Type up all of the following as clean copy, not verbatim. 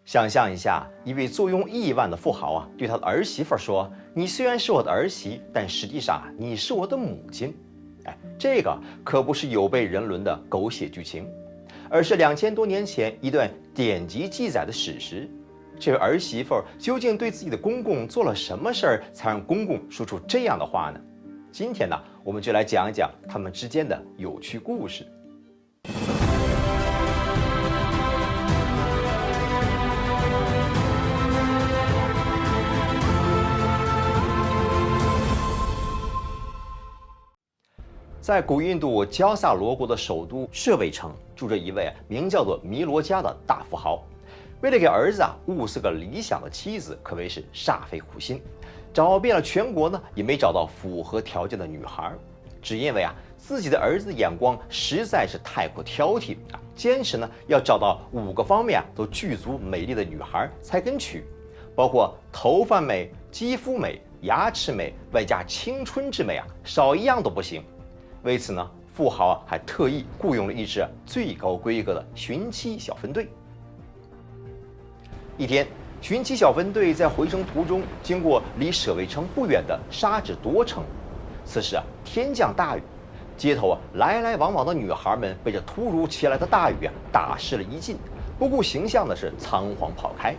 想象一下，一位坐拥亿万的富豪啊，对他的儿媳妇说：“你虽然是我的儿媳，但实际上你是我的母亲。”哎，这个可不是有悖人伦的狗血剧情，而是2000多年前一段典籍记载的史实。这位儿媳妇究竟对自己的公公做了什么事儿，才让公公说出这样的话呢？今天呢，我们就来讲一讲他们之间的有趣故事。在古印度焦萨罗国的首都舍卫城，住着一位名叫做弥罗家的大富豪。为了给儿子物色个理想的妻子，可谓是煞费苦心，找遍了全国呢，也没找到符合条件的女孩。只因为自己的儿子的眼光实在是太过挑剔坚持呢要找到5个方面都具足美丽的女孩才肯娶，包括头发美、肌肤美、牙齿美，外加青春之美少一样都不行。为此呢，富豪还特意雇佣了一支最高规格的寻妻小分队。一天，寻妻小分队在回程途中经过离舍卫城不远的沙指多城。此时天降大雨，街头来来往往的女孩们被这突如其来的大雨打湿了衣襟，不顾形象的是仓皇跑开。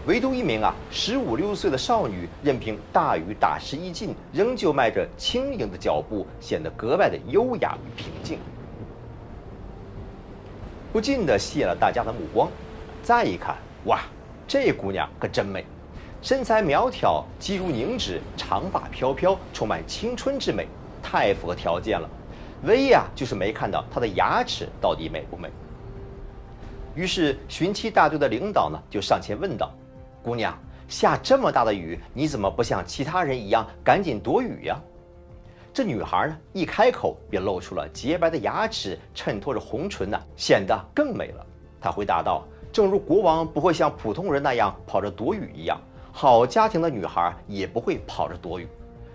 唯独一名15、16岁的少女，任凭大雨打湿衣襟，仍旧迈着轻盈的脚步，显得格外的优雅与平静，不禁地吸引了大家的目光。再一看，哇，这姑娘可真美，身材苗条，肌如凝脂，长发飘飘，充满青春之美，太符合条件了。唯一就是没看到她的牙齿到底美不美。于是寻妻大队的领导呢，就上前问道：“姑娘，下这么大的雨，你怎么不像其他人一样赶紧躲雨呀？”这女孩呢，一开口便露出了洁白的牙齿，衬托着红唇显得更美了。她回答道：“正如国王不会像普通人那样跑着躲雨一样，好家庭的女孩也不会跑着躲雨。”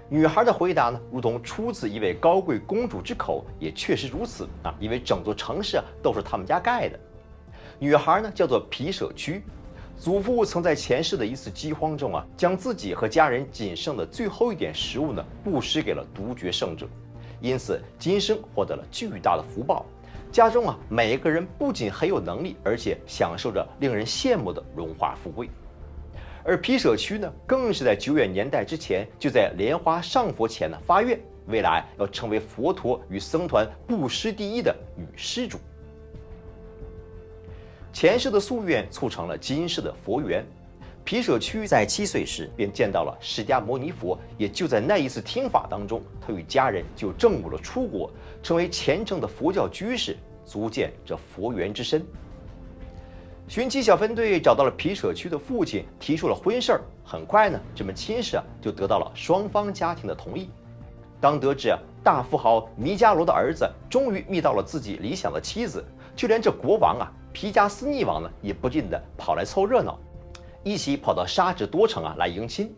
女孩的回答呢，如同出自一位高贵公主之口，也确实如此因为整座城市都是他们家盖的。女孩呢，叫做皮舍屈。祖父曾在前世的一次饥荒中将自己和家人仅剩的最后一点食物呢，布施给了独绝圣者，因此今生获得了巨大的福报。家中每个人不仅很有能力，而且享受着令人羡慕的荣华富贵。而皮舍屈呢，更是在久远年代之前，就在莲花上佛前发愿，未来要成为佛陀与僧团布施第一的女施主。前世的夙愿促成了今世的佛缘。皮舍屈在7岁时便见到了释迦牟尼佛，也就在那一次听法当中，他与家人就证悟了出国，成为虔诚的佛教居士，足见这佛缘之深。寻妻小分队找到了皮舍屈的父亲，提出了婚事。很快呢，这门亲事就得到了双方家庭的同意。当得知大富豪弥迦罗的儿子终于觅到了自己理想的妻子，就连这国王皮加斯匿王呢，也不禁的跑来凑热闹，一起跑到沙指多城来迎亲。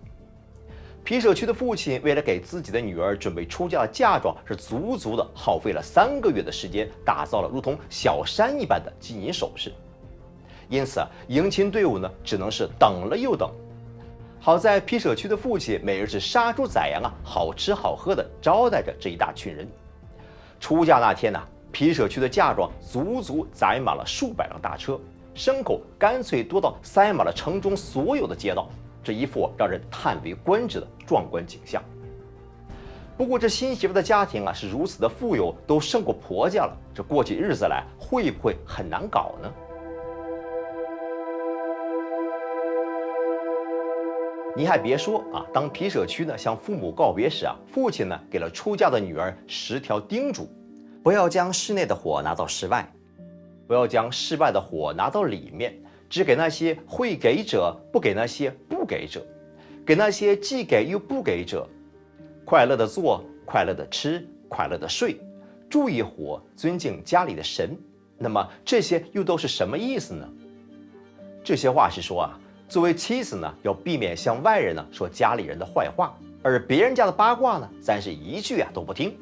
皮舍屈的父亲为了给自己的女儿准备出嫁的嫁妆，是足足的耗费了3个月的时间，打造了如同小山一般的金银首饰。因此迎亲队伍呢，只能是等了又等。好在皮舍屈的父亲每日是杀猪宰羊好吃好喝的招待着这一大群人。出嫁那天呢，皮舍屈的嫁妆足足载满了数百辆大车，牲口干脆多到塞满了城中所有的街道，这一副让人叹为观止的壮观景象。不过这新媳妇的家庭是如此的富有，都胜过婆家了，这过起日子来会不会很难搞呢？你还别说当皮舍屈呢向父母告别时父亲呢给了出嫁的女儿10条叮嘱：不要将室内的火拿到室外，不要将室外的火拿到里面，只给那些会给者，不给那些不给者，给那些既给又不给者。快乐的做，快乐的吃，快乐的睡，注意火，尊敬家里的神。那么这些又都是什么意思呢？这些话是说作为妻子呢，要避免向外人呢说家里人的坏话，而别人家的八卦呢，咱是一句都不听。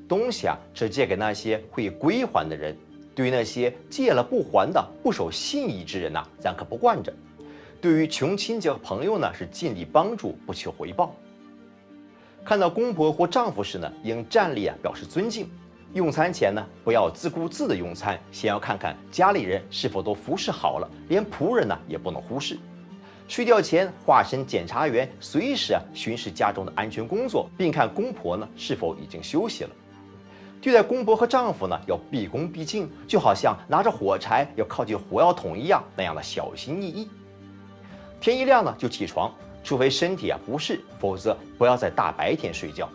东西只借给那些会归还的人，对于那些借了不还的不守信义之人呐，咱可不惯着；对于穷亲戚和朋友呢，是尽力帮助，不求回报。看到公婆或丈夫时呢，应站立表示尊敬。用餐前呢，不要自顾自的用餐，先要看看家里人是否都服侍好了，连仆人呢也不能忽视。睡觉前化身检察员，随时巡视家中的安全工作，并看公婆呢是否已经休息了。对待公婆和丈夫呢，要毕恭毕敬，就好像拿着火柴要靠近火药桶一样，那样的小心翼翼。天一亮呢就起床，除非身体不适，否则不要在大白天睡觉。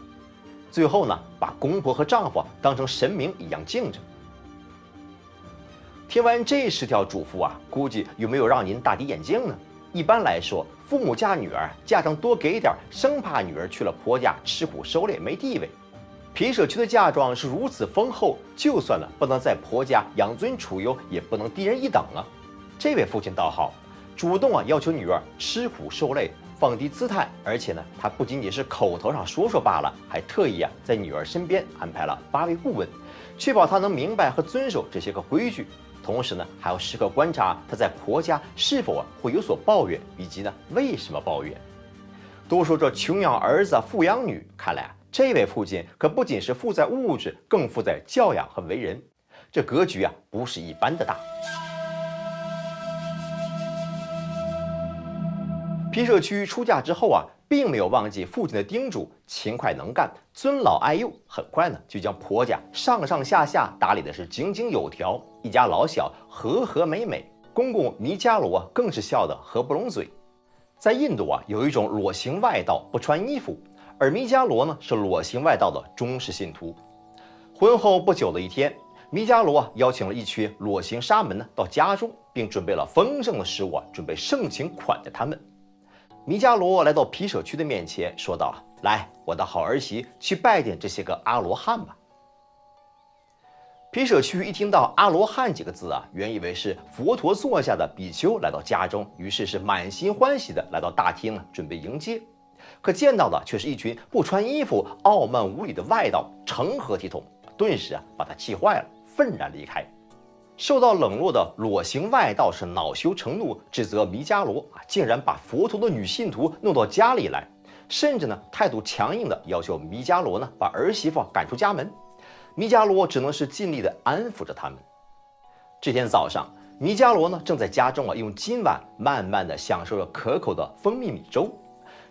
最后呢，把公婆和丈夫当成神明一样敬着。听完这10条嘱咐估计有没有让您大跌眼镜呢？一般来说，父母嫁女儿，家长多给点，生怕女儿去了婆家吃苦受累没地位。皮舍区的嫁妆是如此丰厚，就算不能在婆家养尊处优，也不能低人一等啊。这位父亲倒好，主动要求女儿吃苦受累，放低姿态，而且呢，他不仅仅是口头上说说罢了，还特意在女儿身边安排了8位顾问，确保她能明白和遵守这些个规矩。同时呢，还要时刻观察她在婆家是否会有所抱怨，以及呢为什么抱怨。都说这穷养儿子富养女，看来这位父亲可不仅是富在物质，更富在教养和为人。这格局不是一般的大。皮舍区出嫁之后并没有忘记父亲的叮嘱，勤快能干，尊老爱幼。很快呢，就将婆家上上下下打理的是井井有条，一家老小和和美美。公公弥迦罗更是笑得合不拢嘴。在印度有一种裸行外道，不穿衣服，而弥迦罗呢是裸行外道的忠实信徒。婚后不久的一天，弥迦罗邀请了一群裸行沙门到家中，并准备了丰盛的食物准备盛情款待他们。弥迦罗来到皮舍区的面前，说道：“来，我的好儿媳，去拜见这些个阿罗汉吧。”皮舍区一听到阿罗汉几个字原以为是佛陀座下的比丘来到家中，于是是满心欢喜的来到大厅准备迎接。可见到的却是一群不穿衣服、傲慢无礼的外道，成何体统？顿时把他气坏了，愤然离开。受到冷落的裸行外道是恼羞成怒，指责弥迦罗竟然把佛陀的女信徒弄到家里来，甚至呢态度强硬的要求弥迦罗把儿媳妇赶出家门。弥迦罗只能是尽力的安抚着他们。这天早上，弥迦罗正在家中用金碗慢慢的享受着可口的蜂蜜米粥，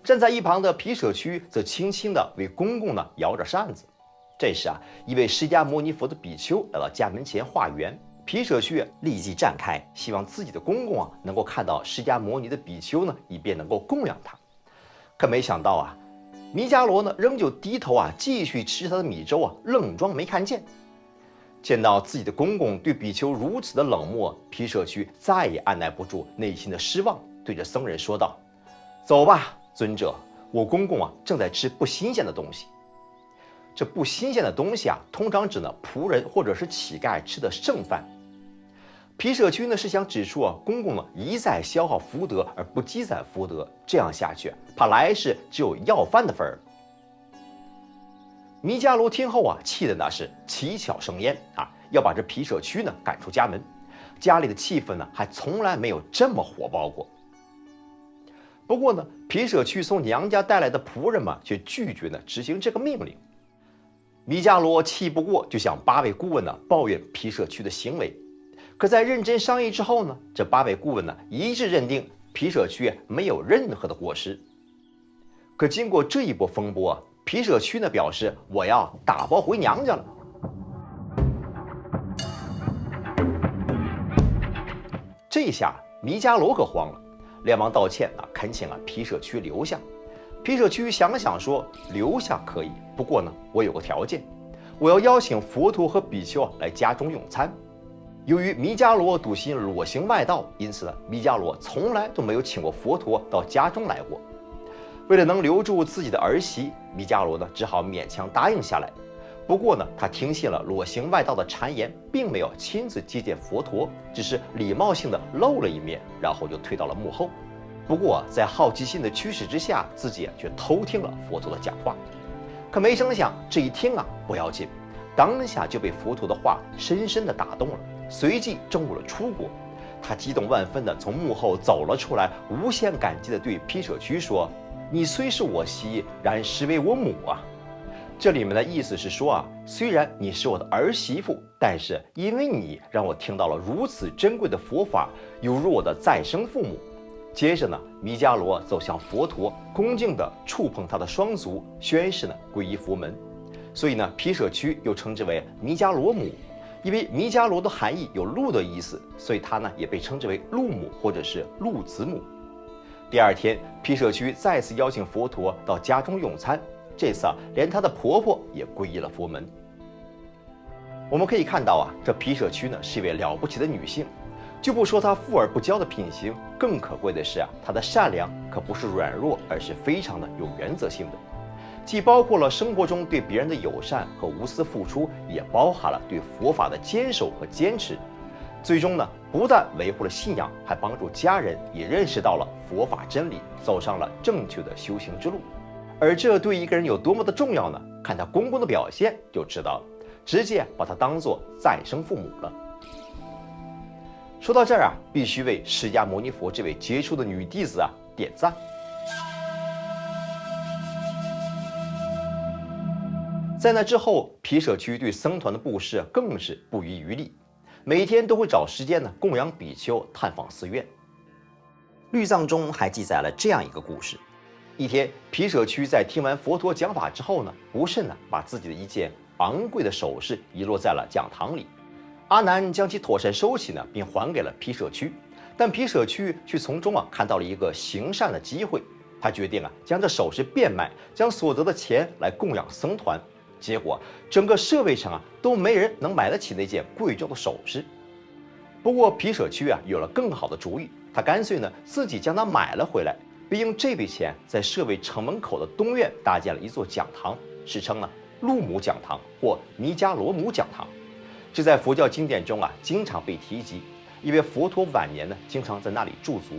站在一旁的皮舍区则轻轻的为公公摇着扇子。这时一位释迦牟尼佛的比丘来到家门前化缘。皮舍区立即站开，希望自己的公公能够看到释迦牟尼的比丘以便能够供养他。可没想到弥迦罗仍旧低头继续吃他的米粥愣装没看见。见到自己的公公对比丘如此的冷漠，皮舍区再也按耐不住内心的失望，对着僧人说道：“走吧，尊者，我公公正在吃不新鲜的东西。”这不新鲜的东西通常指仆人或者是乞丐吃的剩饭。皮舍区是想指出公公一再消耗福德而不积攒福德，这样下去怕来世只有要饭的份儿。弥迦罗听后气得那是七窍生烟要把这皮舍区赶出家门。家里的气氛还从来没有这么火爆过。不过皮舍区从娘家带来的仆人们却拒绝执行这个命令。弥迦罗气不过，就向8位顾问抱怨皮舍区的行为。可在认真商议之后这8位顾问一致认定皮舍区没有任何的过失。可经过这一波风波皮舍区表示我要打包回娘家了。这下弥迦罗可慌了，连忙道歉恳请皮舍区留下。皮舍区想了想说：“留下可以，不过我有个条件，我要邀请佛陀和比丘来家中用餐。”由于弥迦罗笃信裸行外道，因此弥迦罗从来都没有请过佛陀到家中来过。为了能留住自己的儿媳，弥迦罗只好勉强答应下来。不过他听信了裸行外道的谗言，并没有亲自接见佛陀，只是礼貌性的露了一面，然后就退到了幕后。不过在好奇心的驱使之下，自己却偷听了佛陀的讲话。可没成想这一听不要紧，当下就被佛陀的话深深的打动了。随即证悟了出国。他激动万分地从幕后走了出来，无限感激地对皮舍屈说：“你虽是我媳，然实为我母啊。”这里面的意思是说啊，虽然你是我的儿媳妇，但是因为你让我听到了如此珍贵的佛法，犹如我的再生父母。接着呢，弥迦罗走向佛陀，恭敬地触碰他的双足，宣誓呢皈依佛门。所以呢，皮舍屈又称之为弥迦罗母。因为弥迦罗的含义有鹿的意思，所以他呢也被称之为鹿母或者是鹿子母。第二天，皮舍屈再次邀请佛陀到家中用餐，这次连她的婆婆也皈依了佛门。我们可以看到这皮舍屈呢是一位了不起的女性，就不说她富而不骄的品行，更可贵的是她的善良可不是软弱，而是非常的有原则性的。既包括了生活中对别人的友善和无私付出，也包含了对佛法的坚守和坚持。最终呢，不但维护了信仰，还帮助家人也认识到了佛法真理，走上了正确的修行之路。而这对一个人有多么的重要呢？看他公公的表现就知道了，直接把他当作再生父母了。说到这儿必须为释迦牟尼佛这位杰出的女弟子点赞。在那之后，皮舍屈对僧团的布施更是不遗余力，每天都会找时间供养比丘，探访寺院。律藏中还记载了这样一个故事：一天，皮舍屈在听完佛陀讲法之后不慎把自己的一件昂贵的首饰遗落在了讲堂里。阿难将其妥善收起并还给了皮舍屈，但皮舍屈却从中看到了一个行善的机会，他决定将这首饰变卖，将所得的钱来供养僧团。结果整个舍卫城都没人能买得起那件贵重的首饰。不过皮舍屈有了更好的主意，他干脆自己将它买了回来，并用这笔钱在舍卫城门口的东院搭建了一座讲堂，史称鹿母讲堂或弥迦罗母讲堂。这在佛教经典中经常被提及，因为佛陀晚年经常在那里驻足。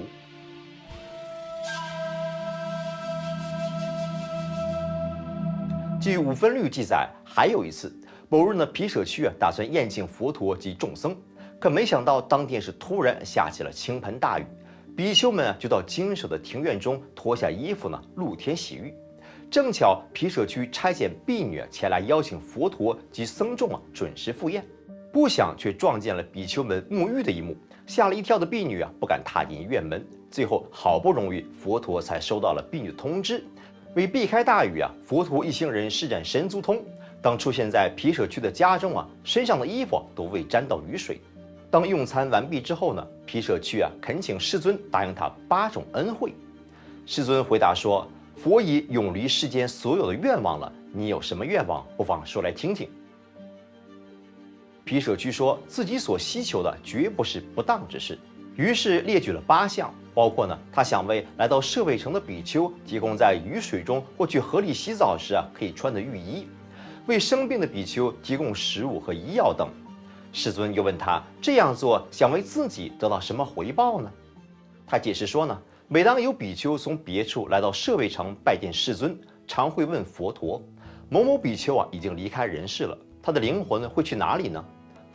据五分律记载，还有一次，某日皮舍屈打算宴请佛陀及众僧，可没想到当天是突然下起了倾盆大雨，比丘们就到精舍的庭院中脱下衣服露天洗浴。正巧皮舍屈差遣婢女前来邀请佛陀及僧众准时赴宴，不想却撞见了比丘们沐浴的一幕，吓了一跳的婢女不敢踏进院门。最后好不容易佛陀才收到了婢女的通知。为避开大雨佛陀一行人施展神足通，当出现在皮舍屈的家中身上的衣服都未沾到雨水。当用餐完毕之后皮舍屈恳请世尊答应他8种恩惠。世尊回答说：“佛已永离世间所有的愿望了，你有什么愿望，不妨说来听听。”皮舍屈说自己所希求的绝不是不当之事，于是列举了8项。包括他想为来到舍卫城的比丘提供在雨水中或去河里洗澡时可以穿的浴衣，为生病的比丘提供食物和医药等。世尊又问他这样做想为自己得到什么回报呢？他解释说每当有比丘从别处来到舍卫城拜见世尊，常会问佛陀：某某比丘已经离开人世了，他的灵魂会去哪里呢？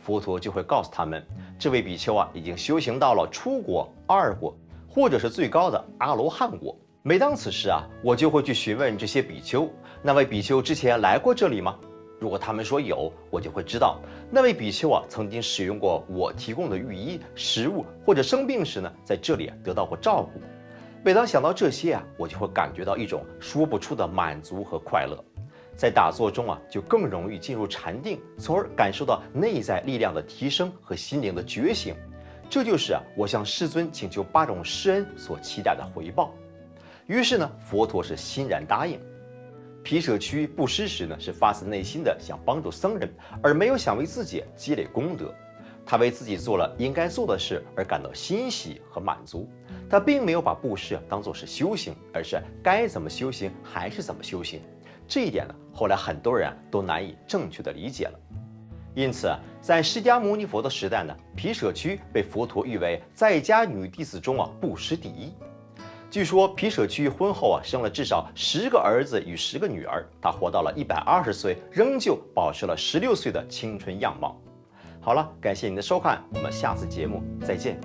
佛陀就会告诉他们，这位比丘已经修行到了出国、二国，或者是最高的阿罗汉国。每当此时我就会去询问这些比丘，那位比丘之前来过这里吗？如果他们说有，我就会知道那位比丘曾经使用过我提供的浴衣、食物，或者生病时在这里得到过照顾。每当想到这些我就会感觉到一种说不出的满足和快乐。在打坐中就更容易进入禅定，从而感受到内在力量的提升和心灵的觉醒。这就是我向世尊请求8种施恩所期待的回报。于是佛陀是欣然答应。皮舍屈布施时是发自内心的想帮助僧人，而没有想为自己积累功德。他为自己做了应该做的事而感到欣喜和满足。他并没有把布施当作是修行，而是该怎么修行还是怎么修行。这一点后来很多人都难以正确的理解了。因此在释迦牟尼佛的时代皮舍屈被佛陀誉为在家女弟子中布施第一。据说皮舍屈婚后生了至少10个儿子与10个女儿，他活到了120岁，仍旧保持了16岁的青春样貌。好了，感谢您的收看，我们下次节目再见。